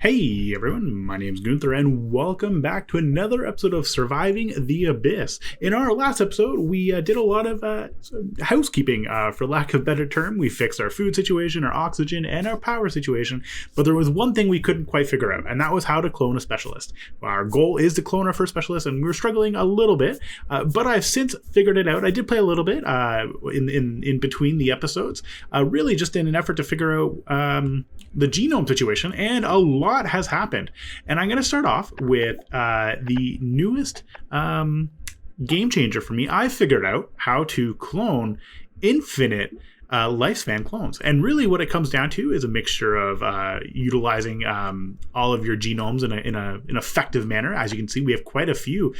Hey everyone, my name's Gunther and welcome back to another episode of Surviving the Abyss. In our last episode, we did a lot of housekeeping, for lack of a better term. We fixed our food situation, our oxygen, and our power situation, but there was one thing we couldn't quite figure out, and that was how to clone a specialist. Our goal is to clone our first specialist, and we were struggling a little bit, but I've since figured it out. I did play a little bit in between the episodes, really just in an effort to figure out the genome situation, and a lot has happened. And I'm going to start off with the newest game changer for me. I figured out how to clone infinite lifespan clones, and really what it comes down to is a mixture of utilizing all of your genomes in an effective manner. As you can see, we have quite a few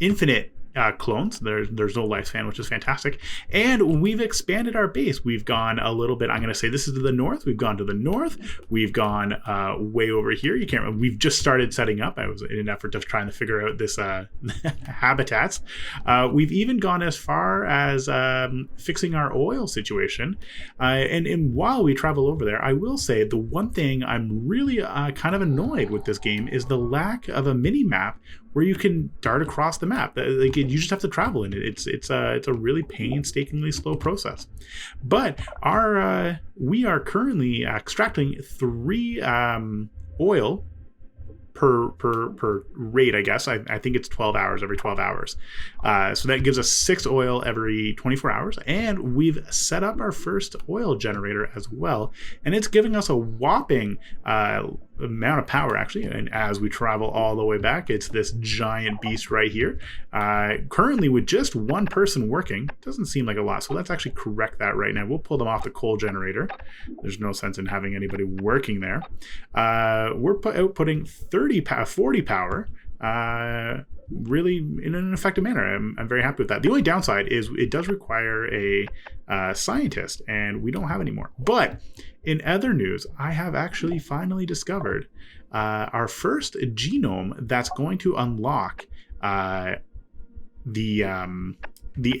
infinite clones. There's no lifespan, which is fantastic. And we've expanded our base. We've gone a little bit, I'm going to say this is to the north. We've gone to the north. We've gone way over here. You can't remember. We've just started setting up. I was in an effort of trying to figure out this habitats. We've even gone as far as fixing our oil situation. And while we travel over there, I will say the one thing I'm really kind of annoyed with this game is the lack of a mini map where you can dart across the map. Like, you just have to travel in it. It's a really painstakingly slow process. But we are currently extracting 3 oil per rate, I guess. I think it's 12 hours, every 12 hours. So that gives us 6 oil every 24 hours. And we've set up our first oil generator as well. And it's giving us a whopping amount of power, actually. And as we travel all the way back, it's this giant beast right here. Currently with just one person working, doesn't seem like a lot. So let's actually correct that right now. We'll pull them off the coal generator. There's no sense in having anybody working there. We're outputting 40 power, really in an effective manner. I'm very happy with that. The only downside is it does require a scientist, and we don't have any more. But in other news, I have actually finally discovered our first genome that's going to unlock the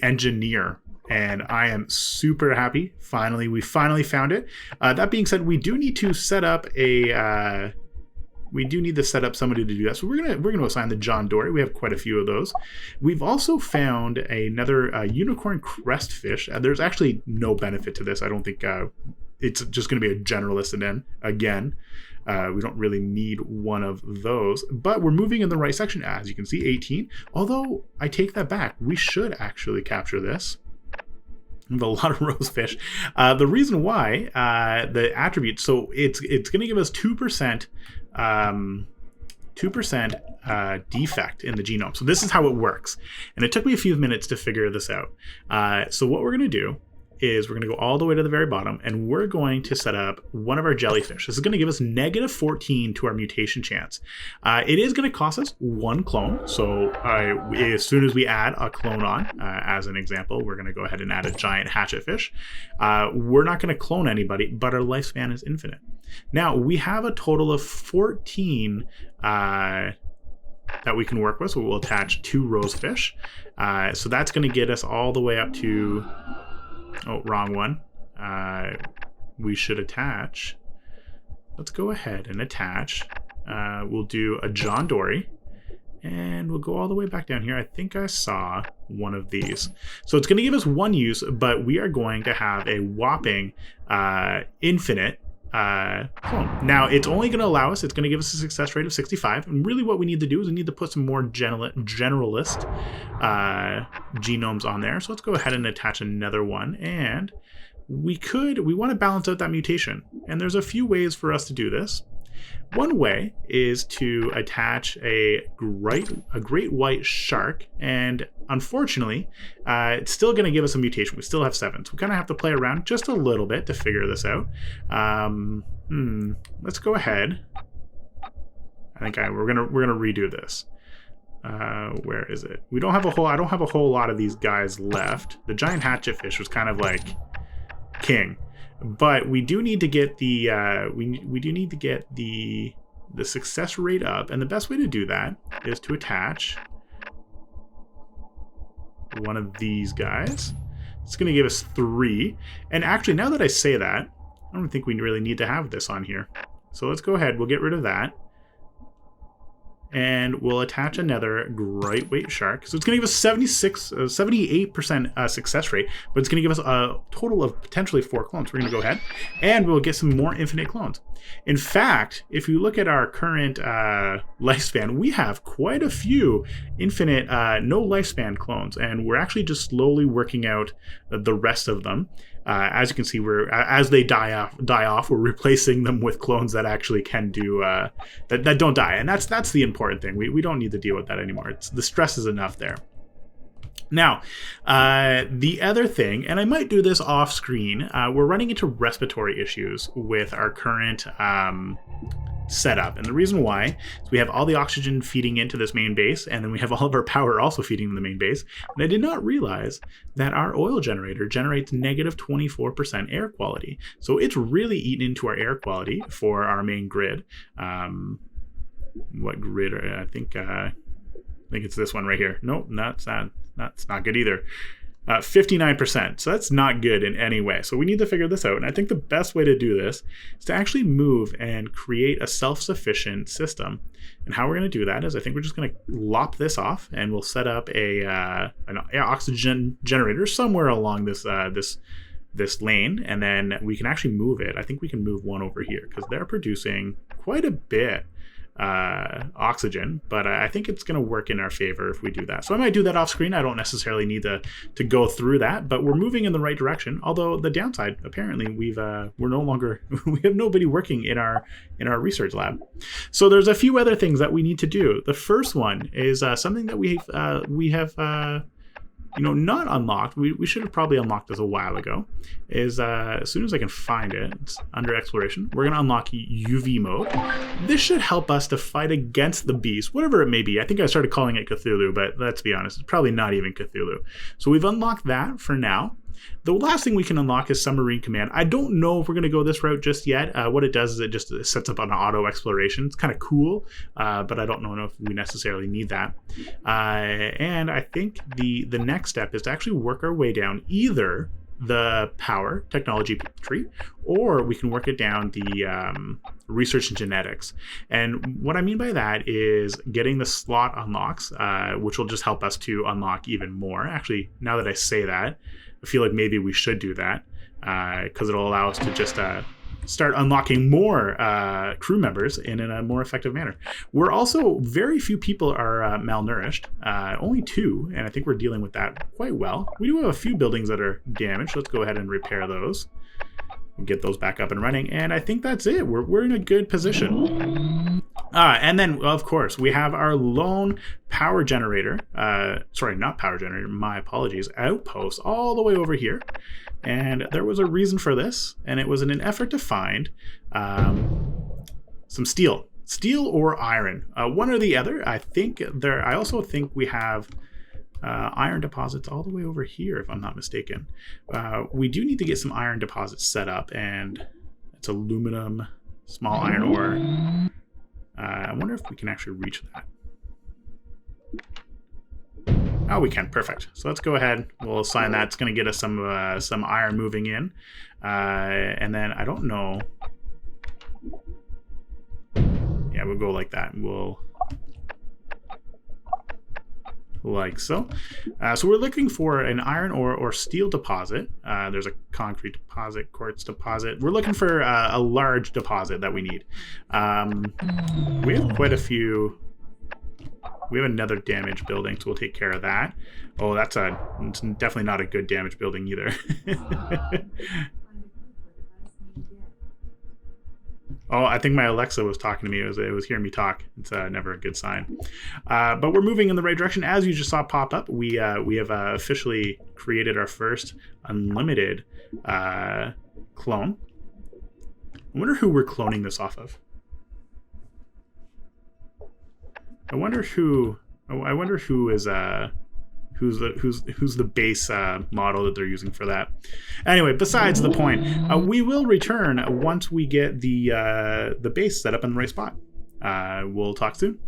engineer. And I am super happy. We finally found it. That being said, we do need to set up somebody to do that. So we're gonna assign the John Dory. We have quite a few of those. We've also found another unicorn crest fish. There's actually no benefit to this. I don't think it's just going to be a generalist. And then again, we don't really need one of those. But we're moving in the right section. As you can see, 18. Although I take that back. We should actually capture this. A lot of rosefish. The reason why, the attribute, so it's going to give us 2% defect in the genome. So this is how it works. And it took me a few minutes to figure this out. So what we're going to do is we're going to go all the way to the very bottom, and we're going to set up one of our jellyfish. This is going to give us -14 to our mutation chance. It is going to cost us 1 clone. So as soon as we add a clone on, as an example, we're going to go ahead and add a giant hatchetfish. We're not going to clone anybody, but our lifespan is infinite. Now, we have a total of 14 that we can work with. So we'll attach 2 rosefish. So that's going to get us all the way up to... Oh, wrong one. We should attach. Let's go ahead and attach. We'll do a John Dory. And we'll go all the way back down here. I think I saw one of these. So it's going to give us 1 use, but we are going to have a whopping infinite clone. Now, it's only going to allow us, it's going to give us a success rate of 65. And really what we need to do is we need to put some more generalist genomes on there. So let's go ahead and attach another one. And we want to balance out that mutation. And there's a few ways for us to do this. One way is to attach a great white shark, and unfortunately, it's still going to give us a mutation. We still have 7, so we kind of have to play around just a little bit to figure this out. Let's go ahead. I think we're gonna redo this. Where is it? I don't have a whole lot of these guys left. The giant hatchetfish was kind of like king. But we do need to get the the success rate up, and the best way to do that is to attach one of these guys. It's going to give us 3. And actually, now that I say that, I don't think we really need to have this on here. So let's go ahead. We'll get rid of that. And we'll attach another great white shark. So it's going to give us 78% success rate, but it's going to give us a total of potentially 4 clones. We're going to go ahead and we'll get some more infinite clones. In fact, if you look at our current lifespan, we have quite a few infinite no lifespan clones, and we're actually just slowly working out the rest of them. As you can see, as they die off, we're replacing them with clones that actually can do that don't die, and that's the important thing. We don't need to deal with that anymore. The stress is enough there. Now, the other thing, and I might do this off screen, we're running into respiratory issues with our current setup. And the reason why is we have all the oxygen feeding into this main base, and then we have all of our power also feeding the main base. And I did not realize that our oil generator generates negative 24% air quality. So it's really eaten into our air quality for our main grid. What grid? I think it's this one right here. Nope, that's not good either. 59%. So that's not good in any way. So we need to figure this out. And I think the best way to do this is to actually move and create a self-sufficient system. And how we're going to do that is I think we're just going to lop this off, and we'll set up an oxygen generator somewhere along this lane, and then we can actually move it. I think we can move one over here because they're producing quite a bit oxygen, but I think it's going to work in our favor if we do that. So I might do that off screen. I don't necessarily need to go through that, but we're moving in the right direction. Although the downside, apparently, we're no longer we have nobody working in our research lab. So there's a few other things that we need to do. The first one is something that we have not unlocked. We should have probably unlocked this a while ago. Is as soon as I can find it, it's under exploration. We're going to unlock UV mode. This should help us to fight against the beast, whatever it may be. I think I started calling it Cthulhu, but let's be honest, it's probably not even Cthulhu. So we've unlocked that for now. The last thing we can unlock is Submarine Command. I don't know if we're going to go this route just yet. What it does is it just sets up an auto exploration. It's kind of cool, but I don't know if we necessarily need that. And I think the next step is to actually work our way down either the power technology tree, or we can work it down the research and genetics. And what I mean by that is getting the slot unlocks, which will just help us to unlock even more. Actually, now that I say that, I feel like maybe we should do that because it'll allow us to just start unlocking more crew members in a more effective manner. We're also, very few people are malnourished, only 2, and I think we're dealing with that quite well. We do have a few buildings that are damaged. Let's go ahead and repair those and get those back up and running, and I think that's it. We're in a good position. And then, of course, we have our lone power generator. Sorry, not power generator, my apologies. Outpost all the way over here. And there was a reason for this, and it was in an effort to find some steel. Steel or iron. One or the other. I also think we have iron deposits all the way over here, if I'm not mistaken. We do need to get some iron deposits set up, and it's aluminum, small iron ore. I wonder if we can actually reach that. Oh, we can. Perfect. So let's go ahead. We'll assign that. It's going to get us some iron moving in. And then I don't know. Yeah, we'll go like that. We'll like so. So we're looking for an iron or steel deposit. There's a concrete deposit, quartz deposit. We're looking for a large deposit that we need. We have quite a few. We have another damaged building, so we'll take care of that. Oh, it's definitely not a good damaged building either. Oh, I think my Alexa was talking to me. It was hearing me talk. It's never a good sign. But we're moving in the right direction. As you just saw pop up, we have officially created our first unlimited clone. I wonder who we're cloning this off of. I wonder who is who's the base model that they're using for that. Anyway, besides the point, we will return once we get the base set up in the right spot. We'll talk soon.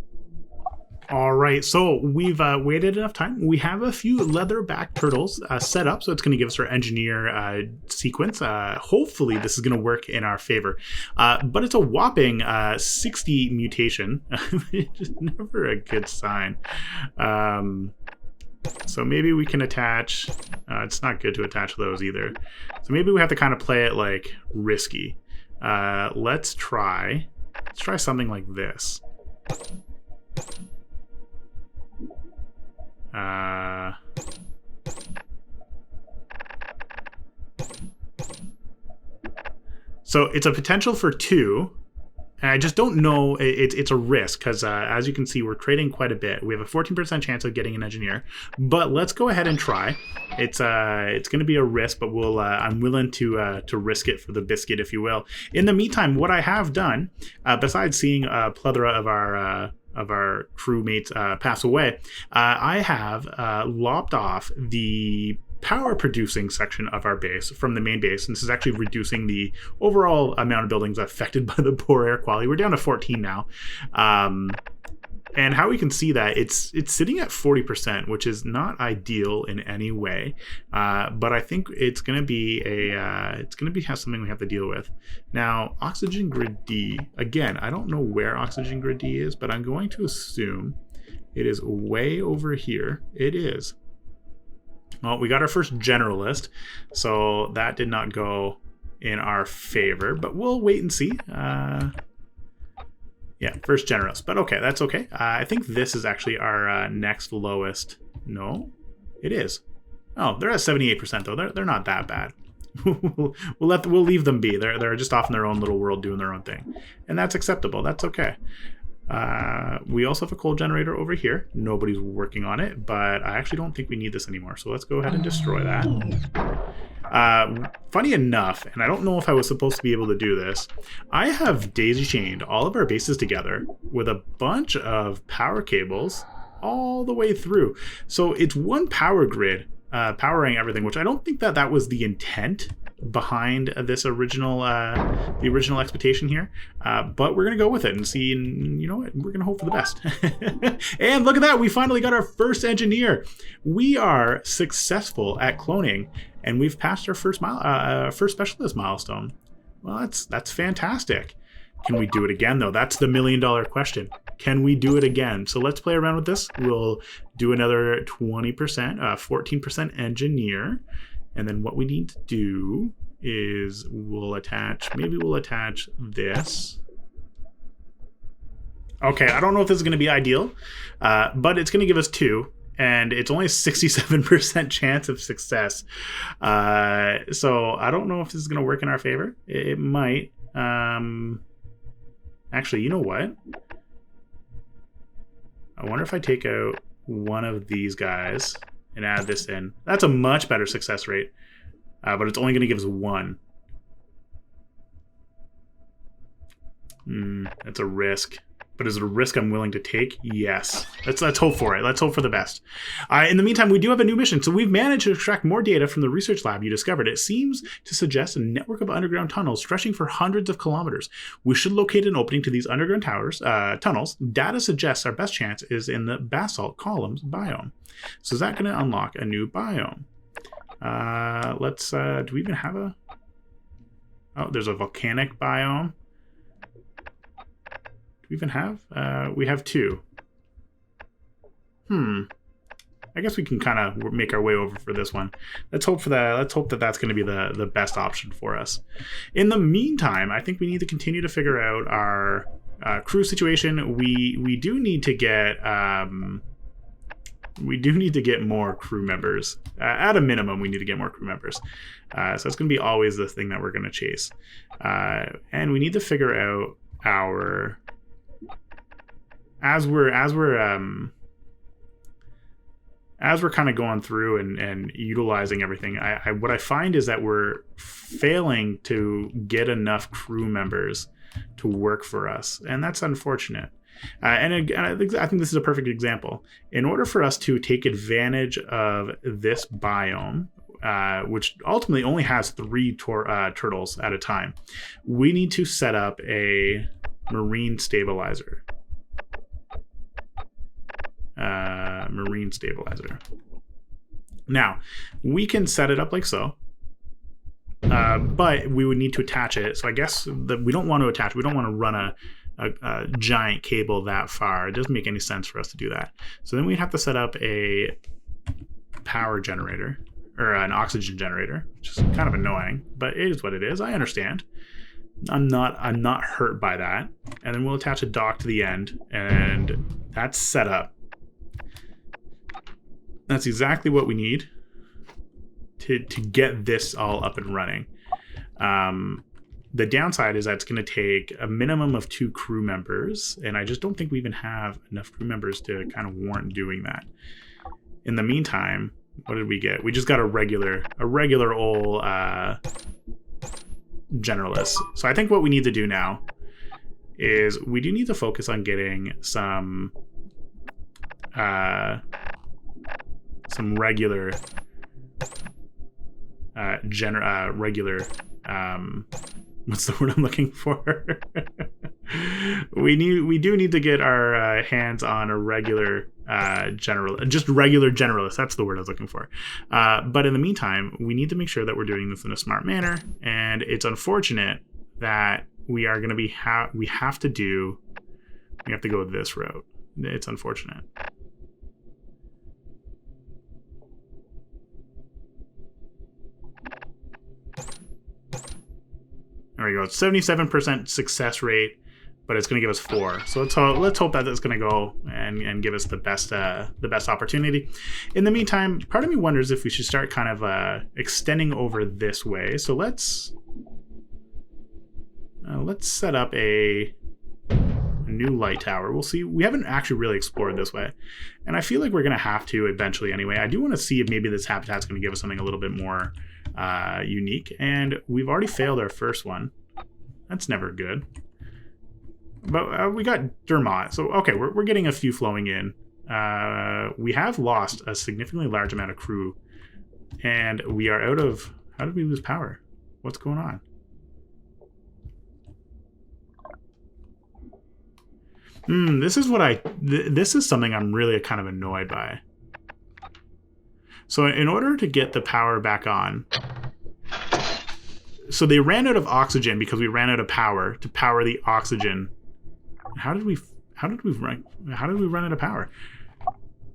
All right, so we've waited enough time. We have a few leatherback turtles set up, so it's going to give us our engineer sequence. Hopefully, this is going to work in our favor. But it's a whopping 60 mutation. Just never a good sign. So maybe we can attach... it's not good to attach those either. So maybe we have to kind of play it like risky. Let's try something like this. So it's a potential for 2. And I just don't know. It's a risk because as you can see, we're trading quite a bit. We have a 14% chance of getting an engineer, but let's go ahead and try. It's going to be a risk, but I'm willing to risk it for the biscuit, if you will. In the meantime, what I have done, besides seeing a plethora of our crewmates pass away, I have lopped off the power producing section of our base from the main base, and this is actually reducing the overall amount of buildings affected by the poor air quality. We're down to 14 now, and how we can see that it's sitting at 40%, which is not ideal in any way, but I think it's going to be something we have to deal with. Now, oxygen grid D, again, I don't know where oxygen grid D is, but I'm going to assume it is way over here. It is. Well, we got our first generalist, so that did not go in our favor, but we'll wait and see. Yeah, first generalist, but okay, that's okay. I think this is actually our next lowest. No, it is. Oh, they're at 78% though. They're not that bad. we'll leave them be. They're just off in their own little world doing their own thing, and that's acceptable. That's okay. We also have a coal generator over here. Nobody's working on it, but I actually don't think we need this anymore. So let's go ahead and destroy that. Funny enough, and I don't know if I was supposed to be able to do this, I have daisy chained all of our bases together with a bunch of power cables all the way through. So it's one power grid powering everything, which I don't think that was the intent behind this original the original expectation here, but we're gonna go with it and see, and you know what, we're gonna hope for the best. And look at that, we finally got our first engineer. We are successful at cloning, and we've passed our first specialist milestone. Well, that's fantastic. Can we do it again though? That's the $1 million question. Can we do it again? So let's play around with this. We'll do another 20%, 14% engineer. And then what we need to do is we'll attach this. Okay, I don't know if this is going to be ideal, but it's going to give us 2, and it's only a 67% chance of success. So I don't know if this is going to work in our favor. It might. Actually, you know what? I wonder if I take out one of these guys and add this in. That's a much better success rate, but it's only going to give us 1. That's a risk. But is it a risk I'm willing to take? Yes. Let's hope for it. Let's hope for the best. In the meantime, we do have a new mission. So we've managed to extract more data from the research lab you discovered. It seems to suggest a network of underground tunnels stretching for hundreds of kilometers. We should locate an opening to these underground tunnels. Data suggests our best chance is in the basalt columns biome. So is that going to unlock a new biome? Let's, do we even have a... Oh, there's a volcanic biome. We even have? We have 2. I guess we can kind of make our way over for this one. Let's hope for that. Let's hope that that's going to be the best option for us. In the meantime, I think we need to continue to figure out our crew situation. We do need to get more crew members. At a minimum, we need to get more crew members. So it's going to be always the thing that we're going to chase. And we need to figure out our... As we're kind of going through and utilizing everything, what I find is that we're failing to get enough crew members to work for us, and that's unfortunate. And I think this is a perfect example. In order for us to take advantage of this biome, which ultimately only has 3 turtles at a time, we need to set up a marine stabilizer. marine stabilizer. Now, we can set it up like so. But we would need to attach it. So I guess that we don't want to attach. We don't want to run a giant cable that far. It doesn't make any sense for us to do that. So then we'd have to set up a power generator or an oxygen generator, which is kind of annoying, but it is what it is. I understand. I'm not hurt by that. And then we'll attach a dock to the end, and that's set up. That's exactly what we need to get this all up and running. The downside is that it's going to take a minimum of 2 crew members, and I just don't think we even have enough crew members to kind of warrant doing that. In the meantime, what did we get? We just got a regular old generalist. So I think what we need to do now is we do need to focus on getting some regular what's the word I'm looking for? we do need to get our hands on a regular regular generalist. That's the word I was looking for. But in the meantime, we need to make sure that we're doing this in a smart manner. And it's unfortunate that we are going to be we have to go this route. It's unfortunate. There we go. 77% success rate, but it's going to give us 4. So let's hope that it's going to go and give us the best opportunity. In the meantime, part of me wonders if we should start kind of extending over this way. So let's set up a new light tower. We'll see. We haven't actually really explored this way, and I feel like we're going to have to eventually anyway. I do want to see if maybe this habitat's going to give us something a little bit more unique, and we've already failed our first one. That's never good. But we got Dermot, so okay, we're getting a few flowing in. We have lost a significantly large amount of crew, and we are out of... How did we lose power? What's going on? This is something I'm really kind of annoyed by. So in order to get the power back on, so they ran out of oxygen because we ran out of power to power the oxygen. How did we run out of power?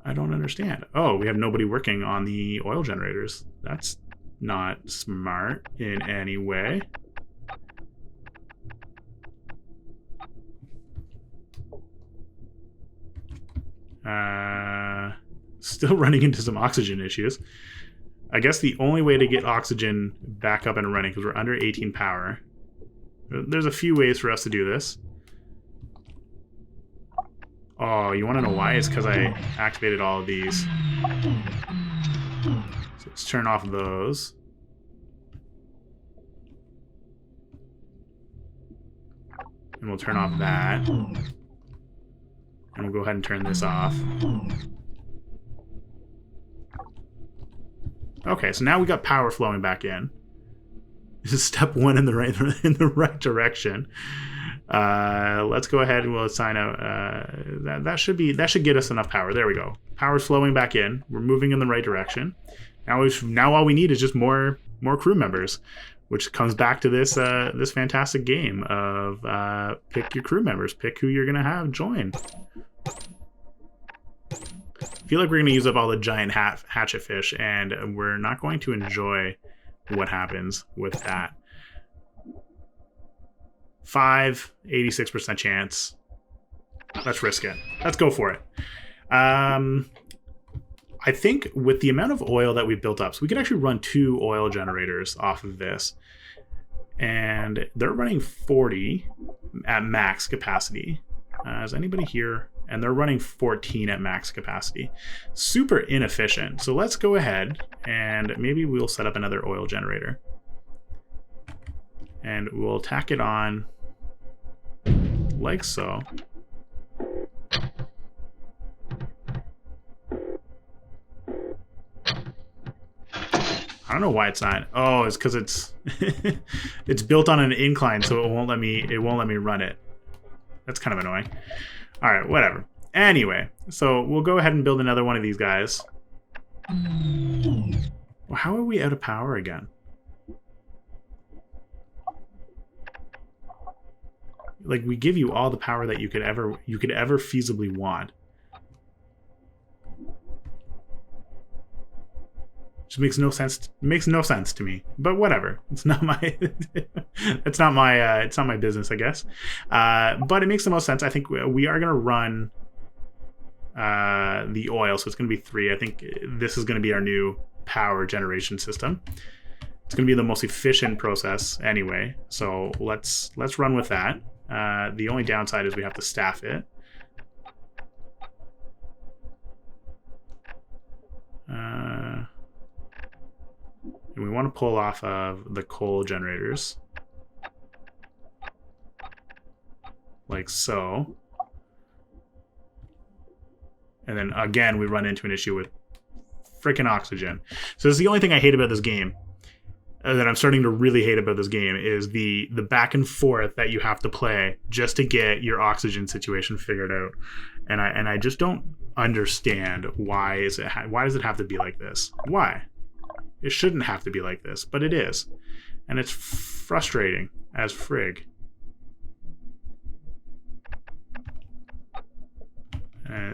I don't understand. Oh, we have nobody working on the oil generators. That's not smart in any way. Still running into some oxygen issues. I guess the only way to get oxygen back up and running, because we're under 18 power. There's a few ways for us to do this. Oh, you want to know why? It's because I activated all of these. So let's turn off those. And we'll turn off that. And we'll go ahead and turn this off. Okay, so now we got power flowing back in. This is step 1 in the right direction. Let's go ahead and we'll assign a that should get us enough power. There we go. Power's flowing back in. We're moving in the right direction. Now all we need is just more crew members, which comes back to this this fantastic game of pick your crew members, pick who you're gonna have join. I feel like we're going to use up all the giant hatchet fish, and we're not going to enjoy what happens with that. 86% chance. Let's risk it. Let's go for it. I think with the amount of oil that we've built up, so we could actually run 2 oil generators off of this. And they're running 40 at max capacity. Is anybody here? And they're running 14 at max capacity. Super inefficient. So let's go ahead and maybe we'll set up another oil generator. And we'll tack it on like so. I don't know why it's not. Oh, it's because it's it's built on an incline, so it won't let me run it. That's kind of annoying. All right, whatever. Anyway, so we'll go ahead and build another one of these guys. Well, how are we out of power again? Like, we give you all the power that you could ever feasibly want. Just makes no sense. Makes no sense to me. But whatever. It's not my. It's not my business, I guess. But it makes the most sense. I think we are gonna run the oil, so it's gonna be 3. I think this is gonna be our new power generation system. It's gonna be the most efficient process anyway. So let's run with that. The only downside is we have to staff it. And we want to pull off of the coal generators. Like so. And then again, we run into an issue with freaking oxygen. So this is the only thing I hate about this game. That I'm starting to really hate about this game is the back and forth that you have to play just to get your oxygen situation figured out. And I just don't understand why does it have to be like this? Why? It shouldn't have to be like this, but it is. And it's frustrating as frig.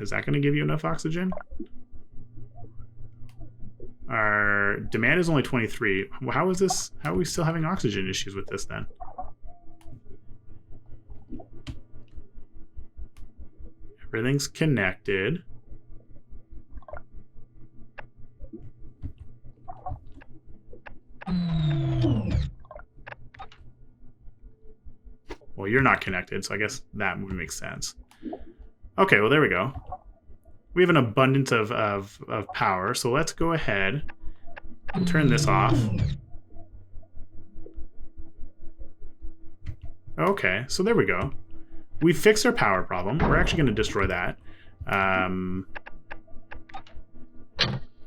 Is that going to give you enough oxygen? Our demand is only 23. How is this? How are we still having oxygen issues with this then? Everything's connected. Well, you're not connected, so I guess that would make sense. Okay, well, there we go. We have an abundance of power, so let's go ahead and turn this off. Okay, so there we go. We fixed our power problem. We're actually going to destroy that.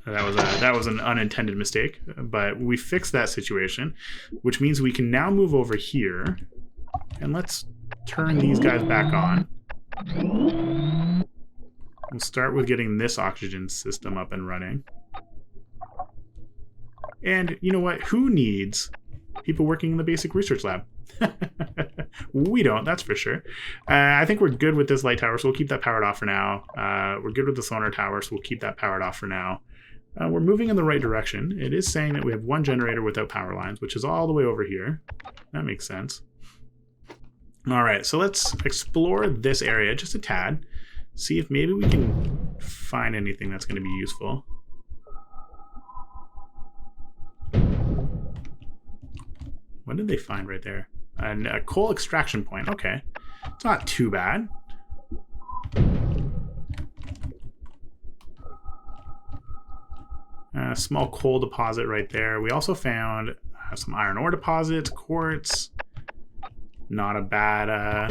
That was an unintended mistake, but we fixed that situation, which means we can now move over here, and let's turn these guys back on. We'll start with getting this oxygen system up and running. And you know what? Who needs people working in the basic research lab? We don't, that's for sure. I think we're good with this light tower, so we'll keep that powered off for now. We're good with the sonar tower, so we'll keep that powered off for now. We're moving in the right direction. It is saying that we have one generator without power lines, which is all the way over here. That makes sense. All right, so let's explore this area just a tad. See if maybe we can find anything that's going to be useful. What did they find right there? A coal extraction point. Okay. It's not too bad. A small coal deposit right there. We also found some iron ore deposits, quartz. Not a bad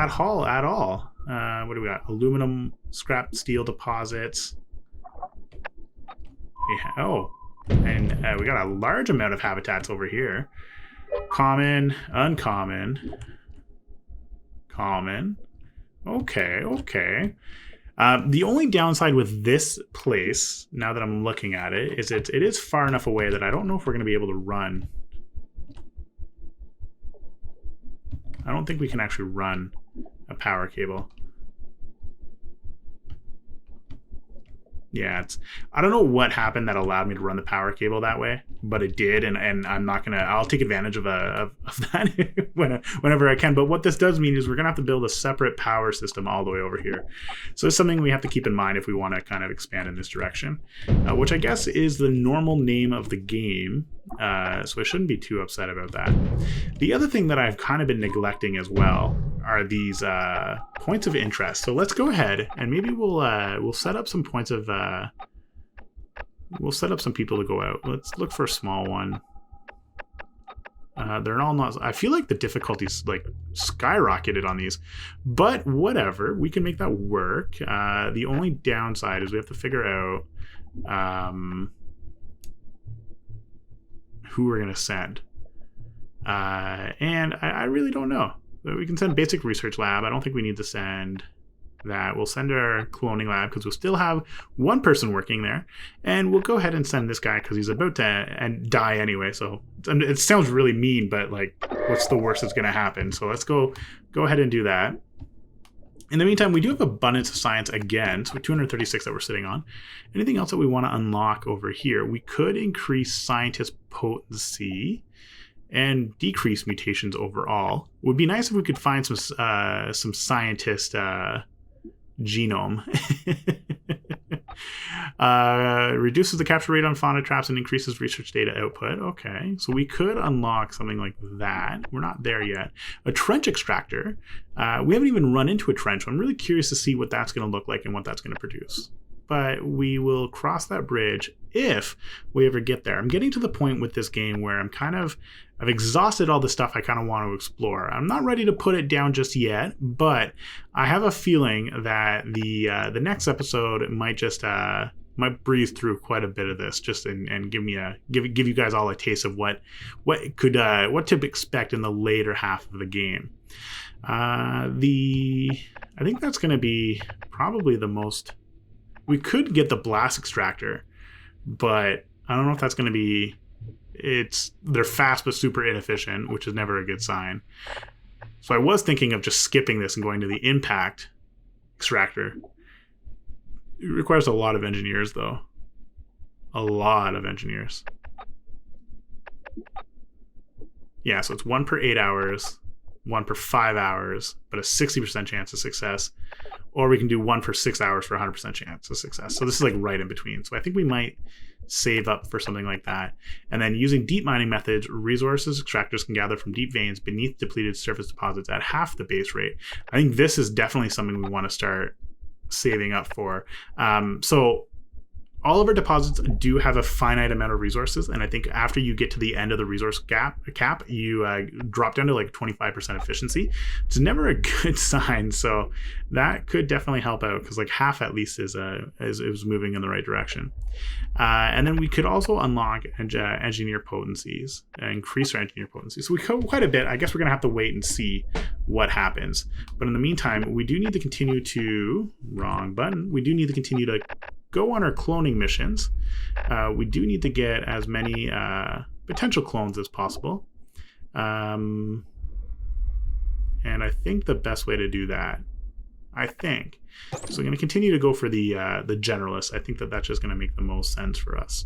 haul at all. What do we got? Aluminum, scrap steel deposits. Yeah, oh, and we got a large amount of habitats over here. Common, uncommon, common. Okay, okay. The only downside with this place, now that I'm looking at it, is it is far enough away that I don't know if we're going to be able to run. I don't think we can actually run a power cable. Yeah, I don't know what happened that allowed me to run the power cable that way, but it did, and I'm not gonna. I'll take advantage of that whenever I can. But what this does mean is we're gonna have to build a separate power system all the way over here. So it's something we have to keep in mind if we want to kind of expand in this direction, which I guess is the normal name of the game. So I shouldn't be too upset about that. The other thing that I've kind of been neglecting as well are these points of interest. So let's go ahead and maybe we'll set up some points of we'll set up some people to go out. Let's look for a small one. They're all not. I feel like the difficulty's like skyrocketed on these, but whatever. We can make that work. The only downside is we have to figure out who we're gonna send, and I really don't know. We can send basic research lab. I don't think we need to send that. We'll send our cloning lab because we'll still have one person working there. And we'll go ahead and send this guy because he's about to die anyway. So it sounds really mean, but like, what's the worst that's going to happen? So let's go ahead and do that. In the meantime, we do have abundance of science again, so 236 that we're sitting on. Anything else that we want to unlock over here? We could increase scientist potency and decrease mutations overall. It would be nice if we could find some scientist genome. Reduces the capture rate on fauna traps and increases research data output. Okay, so we could unlock something like that. We're not there yet. A trench extractor. We haven't even run into a trench. I'm really curious to see what that's going to look like and what that's going to produce. But we will cross that bridge if we ever get there. I'm getting to the point with this game where I've exhausted all the stuff I kind of want to explore. I'm not ready to put it down just yet, but I have a feeling that the next episode might just might breeze through quite a bit of this, just and give you guys all a taste of what to expect in the later half of the game. I think that's going to be probably the most. We could get the blast extractor, but I don't know if that's going to be. They're fast but super inefficient, which is never a good sign. So I was thinking of just skipping this and going to the impact extractor. It requires a lot of engineers, though. A lot of engineers. Yeah, so it's 1 per 8 hours, 1 per 5 hours, but a 60% chance of success. Or we can do 1 per 6 hours for 100% chance of success. So this is like right in between. So I think we might save up for something like that. And then using deep mining methods, resources extractors can gather from deep veins beneath depleted surface deposits at half the base rate. I think this is definitely something we want to start saving up for. So all of our deposits do have a finite amount of resources, and I think after you get to the end of the resource cap, you drop down to like 25% efficiency. It's never a good sign, so that could definitely help out because like half at least is moving in the right direction. And then we could also unlock engineer potencies, increase our engineer potencies. So we go quite a bit. I guess we're gonna have to wait and see what happens. But in the meantime, we do need to continue to We do need to continue to go on our cloning missions. We do need to get as many potential clones as possible. And I think the best way to do that, so I'm going to continue to go for the generalist. I think that's just going to make the most sense for us.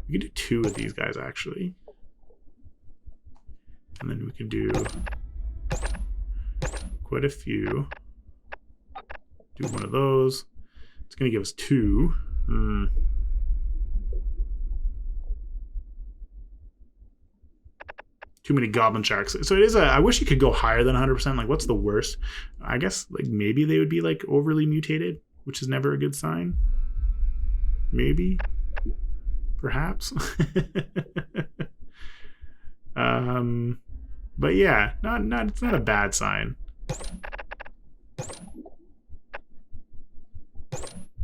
We can do 2 of these guys, actually. And then we can do quite a few. Do one of those. It's going to give us 2. Too many goblin sharks. So it is I wish you could go higher than 100%. Like, what's the worst? I guess like maybe they would be like overly mutated, which is never a good sign. Maybe. Perhaps. But yeah, it's not a bad sign.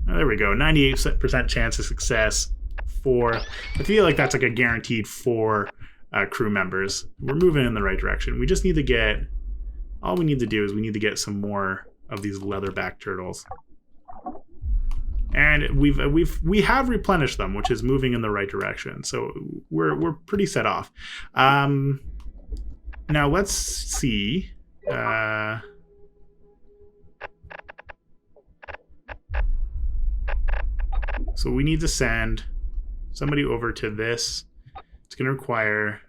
Oh, there we go. 98% chance of success. 4. I feel like that's like a guaranteed 4 crew members. We're moving in the right direction. We just need to get. All we need to do is we need to get some more of these leatherback turtles, and we have replenished them, which is moving in the right direction. So we're pretty set off. Now let's see. So we need to send somebody over to this. It's going to require,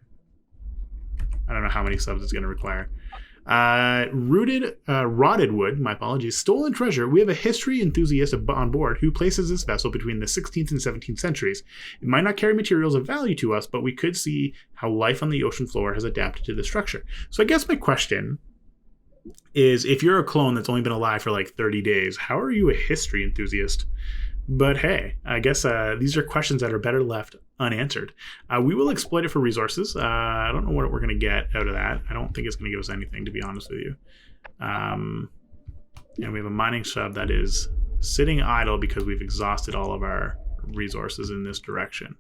I don't know how many subs it's going to require. Rotted wood, my apologies, stolen treasure. We have a history enthusiast on board who places this vessel between the 16th and 17th centuries. It might not carry materials of value to us, but we could see how life on the ocean floor has adapted to the structure. So I guess my question is, if you're a clone that's only been alive for like 30 days, how are you a history enthusiast? But hey, I guess these are questions that are better left unanswered. We will exploit it for resources. I don't know what we're going to get out of that. I don't think it's going to give us anything, to be honest with you. And we have a mining sub that is sitting idle because we've exhausted all of our resources in this direction.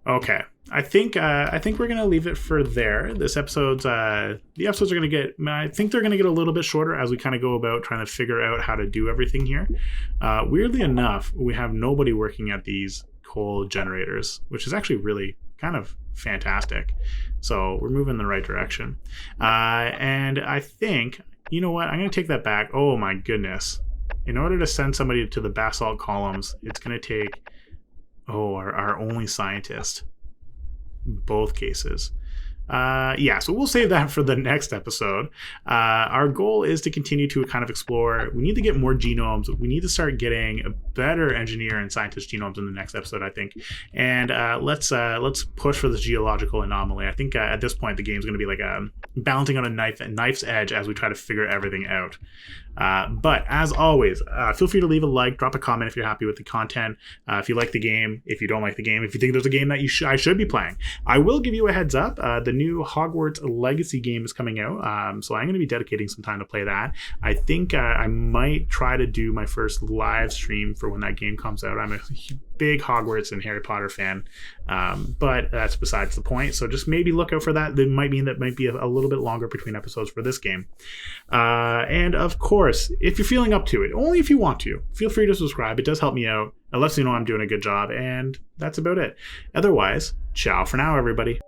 Okay. I think we're gonna leave it for there. This episode's the episodes are gonna get. I think they're gonna get a little bit shorter as we kind of go about trying to figure out how to do everything here. Weirdly enough, we have nobody working at these coal generators, which is actually really kind of fantastic. So we're moving in the right direction. And I think, you know what? I'm gonna take that back. Oh my goodness! In order to send somebody to the basalt columns, it's gonna take our only scientist. Both cases. So we'll save that for the next episode. Our goal is to continue to kind of explore. We need to get more genomes. We need to start getting a better engineer and scientist genomes in the next episode, I think. And let's push for this geological anomaly. I think at this point the game's going to be like balancing on a knife's edge as we try to figure everything out. But as always, feel free to leave a like, drop a comment if you're happy with the content. If you like the game, if you don't like the game, if you think there's a game that I should be playing, I will give you a heads up. The new Hogwarts Legacy game is coming out, so I'm going to be dedicating some time to play that. I think I might try to do my first live stream for when that game comes out. I'm a big Hogwarts and Harry Potter fan, but that's besides the point. So just maybe look out for that. That might mean that might be a little bit longer between episodes for this game. And of course, if you're feeling up to it, only if you want to, feel free to subscribe. It does help me out. It lets me know I'm doing a good job, and that's about it. Otherwise, ciao for now, everybody.